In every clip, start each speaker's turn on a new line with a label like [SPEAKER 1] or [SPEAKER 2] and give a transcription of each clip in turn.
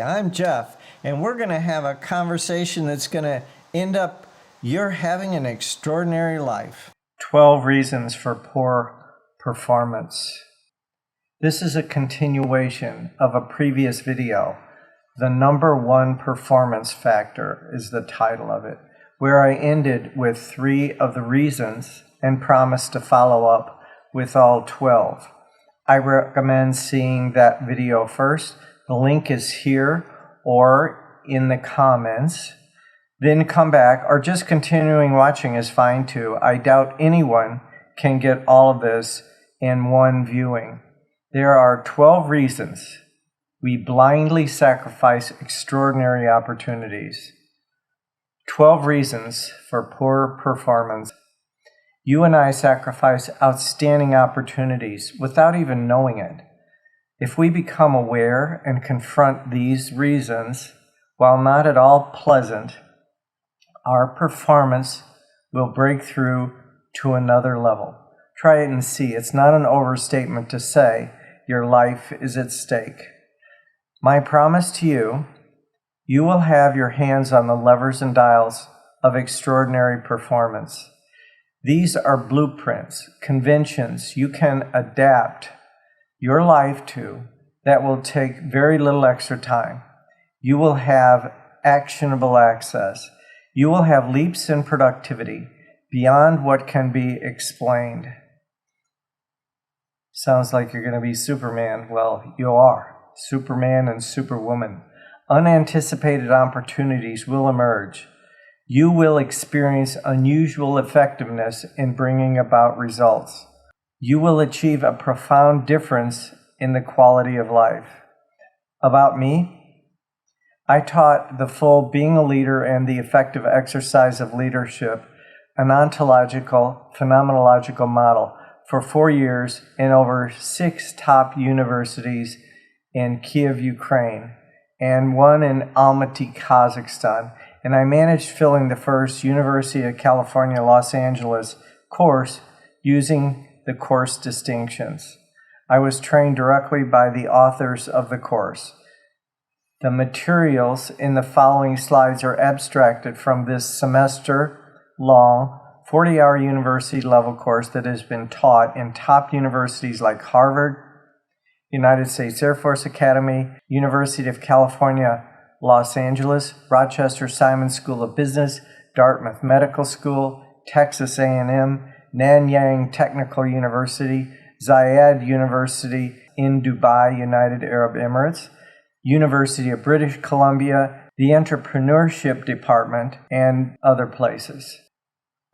[SPEAKER 1] everybody. I'm Jeff, and we're going to have a conversation that's going to end up you're having an extraordinary life. 12 reasons for poor performance. This is a continuation of a previous video. The number one performance factor is the title of it, where I ended with 3 of the reasons and promised to follow up with all 12. I recommend seeing that video first. The link is here or in the comments. Then come back, or just continuing watching is fine too. I doubt anyone can get all of this in one viewing. There are 12 reasons we blindly sacrifice extraordinary opportunities. 12 reasons for poor performance. You and I sacrifice outstanding opportunities without even knowing it. If we become aware and confront these reasons, while not at all pleasant, our performance will break through to another level. Try it and see. It's not an overstatement to say your life is at stake. My promise to you, you will have your hands on the levers and dials of extraordinary performance. These are blueprints, conventions you can adapt your life to that will take very little extra time. You will have actionable access. You will have leaps in productivity beyond what can be explained. Sounds like you're going to be Superman. Well, you are. Superman and Superwoman. Unanticipated opportunities will emerge. You will experience unusual effectiveness in bringing about results. You will achieve a profound difference in the quality of life. About me, I taught the full Being a Leader and the Effective Exercise of Leadership, an ontological, phenomenological model for 4 years in over 6 top universities in Kiev, Ukraine, and 1 in Almaty, Kazakhstan. And I managed filling the first University of California, Los Angeles course using the course distinctions. I was trained directly by the authors of the course. The materials in the following slides are abstracted from this semester-long, 40-hour university-level course that has been taught in top universities like Harvard, United States Air Force Academy, University of California, Los Angeles, Rochester Simon School of Business, Dartmouth Medical School, Texas A&M, Nanyang Technical University, Zayed University in Dubai, United Arab Emirates, University of British Columbia, the Entrepreneurship Department, and other places.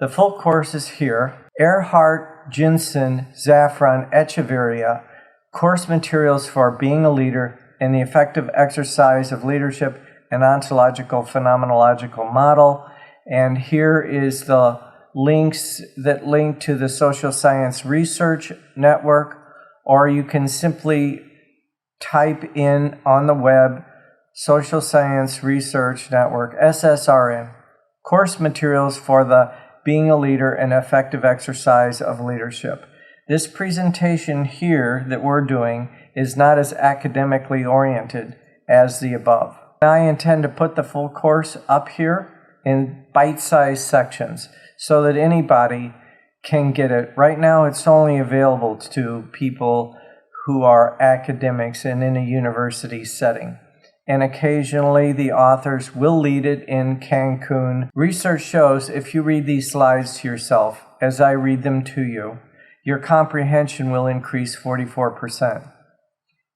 [SPEAKER 1] The full course is here. Erhard Jensen Zafran Echeverria, Course Materials for Being a Leader and the Effective Exercise of Leadership, an Ontological Phenomenological Model. And here is the links that link to the Social Science Research Network, or you can simply type in on the web, Social Science Research Network, SSRN, Course Materials for the Being a Leader and Effective Exercise of Leadership. This presentation here that we're doing is not as academically oriented as the above. I intend to put the full course up here in bite-sized sections so that anybody can get it. Right now it's only available to people who are academics and in a university setting. And occasionally the authors will lead it in Cancun. Research shows if you read these slides to yourself, as I read them to you, your comprehension will increase 44%.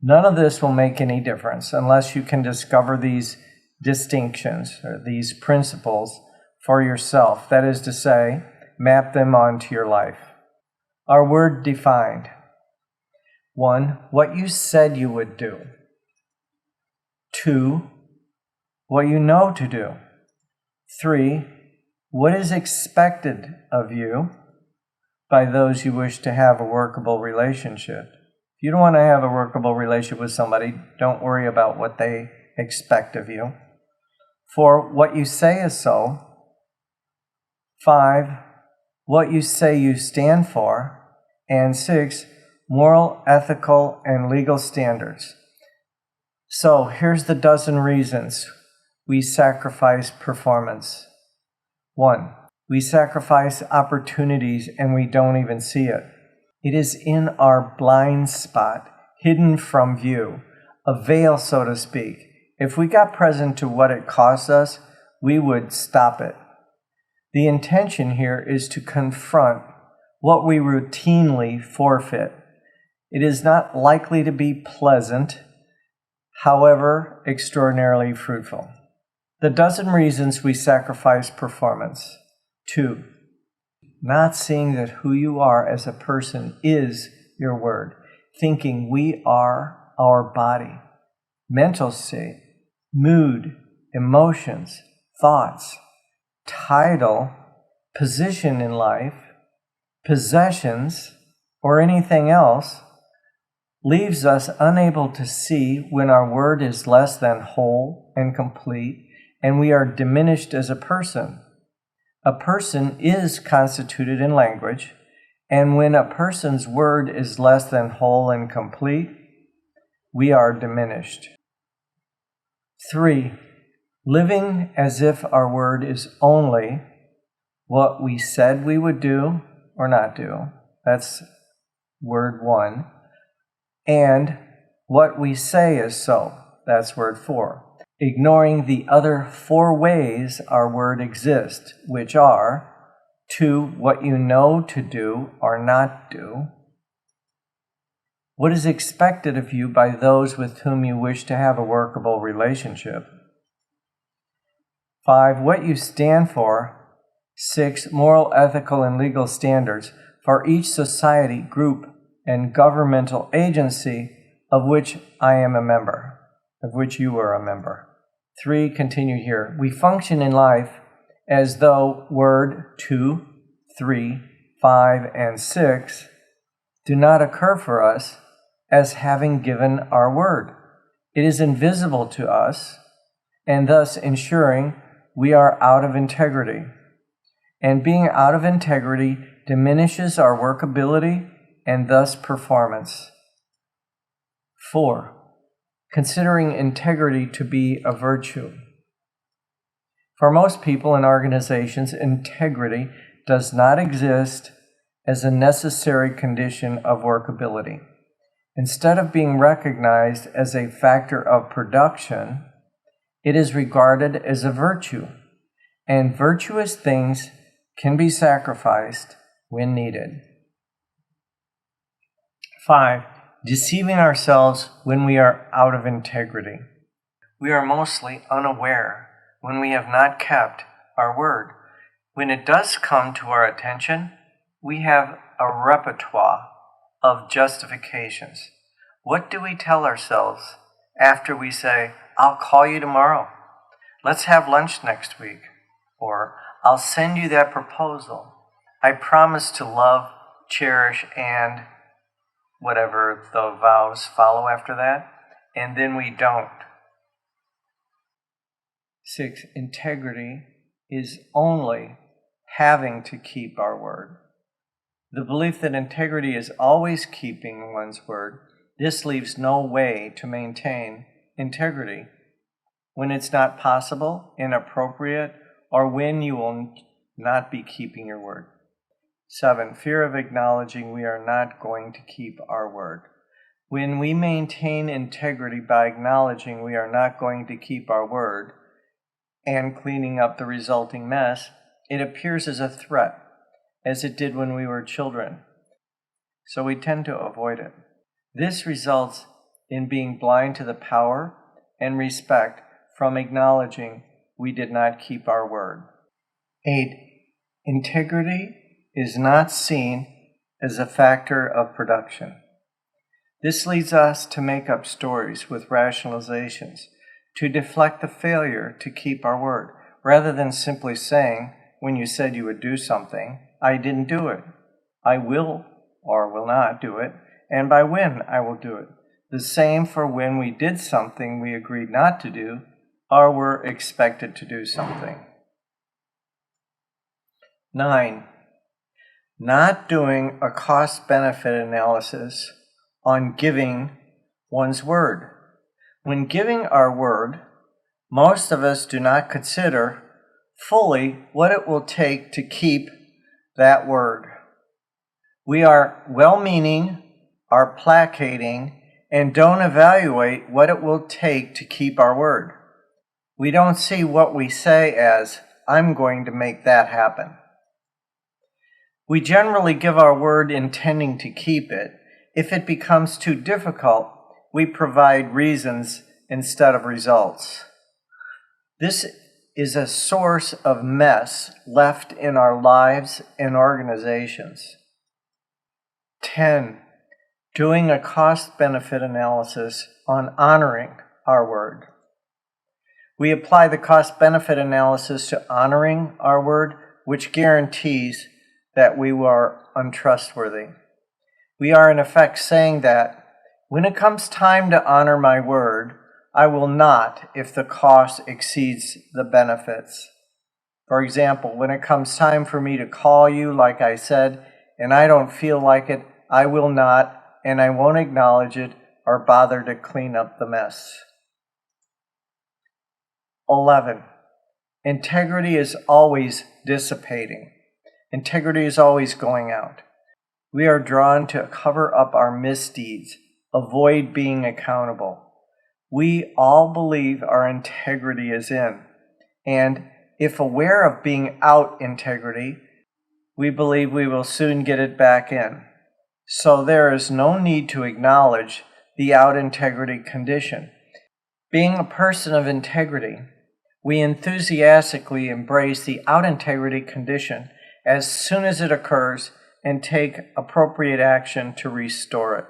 [SPEAKER 1] None of this will make any difference unless you can discover these distinctions or these principles for yourself. That is to say, map them onto your life. Our word defined. 1, what you said you would do. 2, what you know to do. 3, what is expected of you by those you wish to have a workable relationship. If you don't want to have a workable relationship with somebody, don't worry about what they expect of you. 4, what you say is so. 5, what you say you stand for. And 6, moral, ethical, and legal standards. So here's the dozen reasons we sacrifice performance. 1. We sacrifice opportunities and we don't even see it. It is in our blind spot, hidden from view, a veil, so to speak. If we got present to what it costs us, we would stop it. The intention here is to confront what we routinely forfeit. It is not likely to be pleasant, however extraordinarily fruitful. The dozen reasons we sacrifice performance. 2. Not seeing that who you are as a person is your word. Thinking we are our body, mental state, mood, emotions, thoughts, title, position in life, possessions, or anything else leaves us unable to see when our word is less than whole and complete, and we are diminished as a person. A person is constituted in language, and when a person's word is less than whole and complete, we are diminished. 3. Living as if our word is only what we said we would do or not do. That's word 1. And what we say is so. That's word 4. Ignoring the other 4 ways our word exists, which are 2. What you know to do or not do. What is expected of you by those with whom you wish to have a workable relationship. 5. What you stand for. 6. Moral, ethical, and legal standards for each society, group, and governmental agency of which I am a member, of which you are a member. 3, continue here. We function in life as though word 2, 3, 5, and 6 do not occur for us as having given our word. It is invisible to us, and thus ensuring we are out of integrity. And being out of integrity diminishes our workability and thus performance. 4. Considering integrity to be a virtue. For most people and organizations, integrity does not exist as a necessary condition of workability. Instead of being recognized as a factor of production, it is regarded as a virtue, and virtuous things can be sacrificed when needed. 5. Deceiving ourselves when we are out of integrity. We are mostly unaware when we have not kept our word. When it does come to our attention, we have a repertoire of justifications. What do we tell ourselves after we say, I'll call you tomorrow, let's have lunch next week, or I'll send you that proposal, I promise to love, cherish, and whatever the vows follow after that, and then we don't. 6. Integrity is only having to keep our word. The belief that integrity is always keeping one's word, this leaves no way to maintain integrity when it's not possible, inappropriate, or when you will not be keeping your word. 7. Fear of acknowledging we are not going to keep our word. When we maintain integrity by acknowledging we are not going to keep our word and cleaning up the resulting mess, it appears as a threat, as it did when we were children. So we tend to avoid it. This results in being blind to the power and respect from acknowledging we did not keep our word. 8. Integrity is not seen as a factor of production. This leads us to make up stories with rationalizations to deflect the failure to keep our word, rather than simply saying, when you said you would do something, I didn't do it. I will or will not do it, and by when I will do it. The same for when we did something we agreed not to do, or were expected to do something. 9. Not doing a cost-benefit analysis on giving one's word. When giving our word, most of us do not consider fully what it will take to keep that word. We are well-meaning, are placating, and don't evaluate what it will take to keep our word. We don't see what we say as, I'm going to make that happen. We generally give our word intending to keep it. If it becomes too difficult, we provide reasons instead of results. This is a source of mess left in our lives and organizations. 10. Doing a cost-benefit analysis on honoring our word. We apply the cost-benefit analysis to honoring our word, which guarantees that we are untrustworthy. We are in effect saying that when it comes time to honor my word, I will not if the cost exceeds the benefits. For example, when it comes time for me to call you, like I said, and I don't feel like it, I will not, and I won't acknowledge it or bother to clean up the mess. 11. Integrity is always dissipating. Integrity is always going out. We are drawn to cover up our misdeeds, avoid being accountable. We all believe our integrity is in, and if aware of being out integrity, we believe we will soon get it back in. So there is no need to acknowledge the out integrity condition. Being a person of integrity, we enthusiastically embrace the out integrity condition as soon as it occurs and take appropriate action to restore it.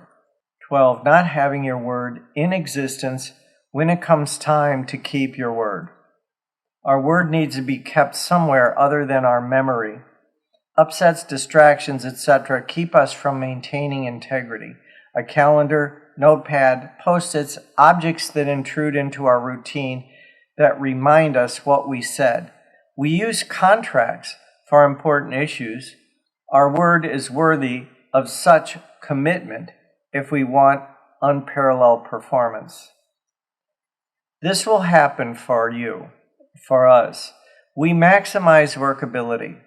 [SPEAKER 1] 12. Not having your word in existence when it comes time to keep your word. Our word needs to be kept somewhere other than our memory. Upsets, distractions, etc. keep us from maintaining integrity. A calendar, notepad, post-its, objects that intrude into our routine that remind us what we said. We use contracts for important issues. Our word is worthy of such commitment if we want unparalleled performance. This will happen for you, for us. We maximize workability.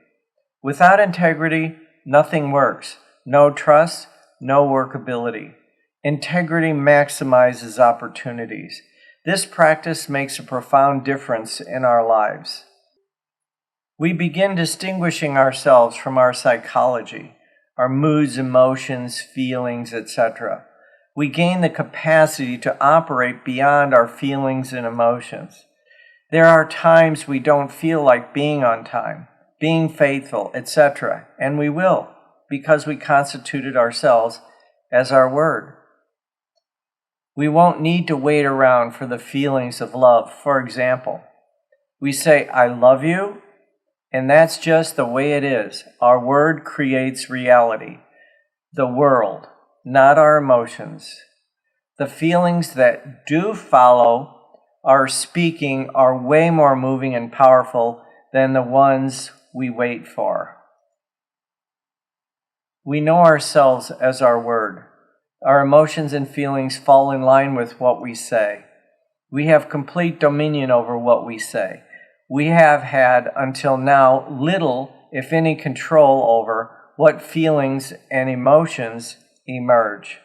[SPEAKER 1] Without integrity, nothing works. No trust, no workability. Integrity maximizes opportunities. This practice makes a profound difference in our lives. We begin distinguishing ourselves from our psychology, our moods, emotions, feelings, etc. We gain the capacity to operate beyond our feelings and emotions. There are times we don't feel like being on time, being faithful, etc., and we will, because we constituted ourselves as our word. We won't need to wait around for the feelings of love. For example, we say, I love you, and that's just the way it is. Our word creates reality, the world, not our emotions. The feelings that do follow our speaking are way more moving and powerful than the ones we wait for. We know ourselves as our word. Our emotions and feelings fall in line with what we say. We have complete dominion over what we say. We have had, until now, little, if any, control over what feelings and emotions emerge.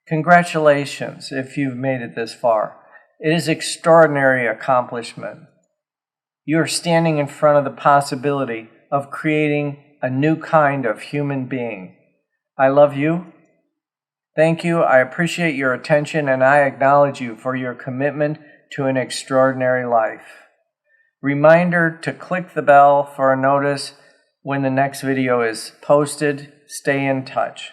[SPEAKER 1] Congratulations if you've made it this far. It is an extraordinary accomplishment. You are standing in front of the possibility of creating a new kind of human being. I love you. Thank you. I appreciate your attention, and I acknowledge you for your commitment to an extraordinary life. Reminder to click the bell for a notice when the next video is posted. Stay in touch.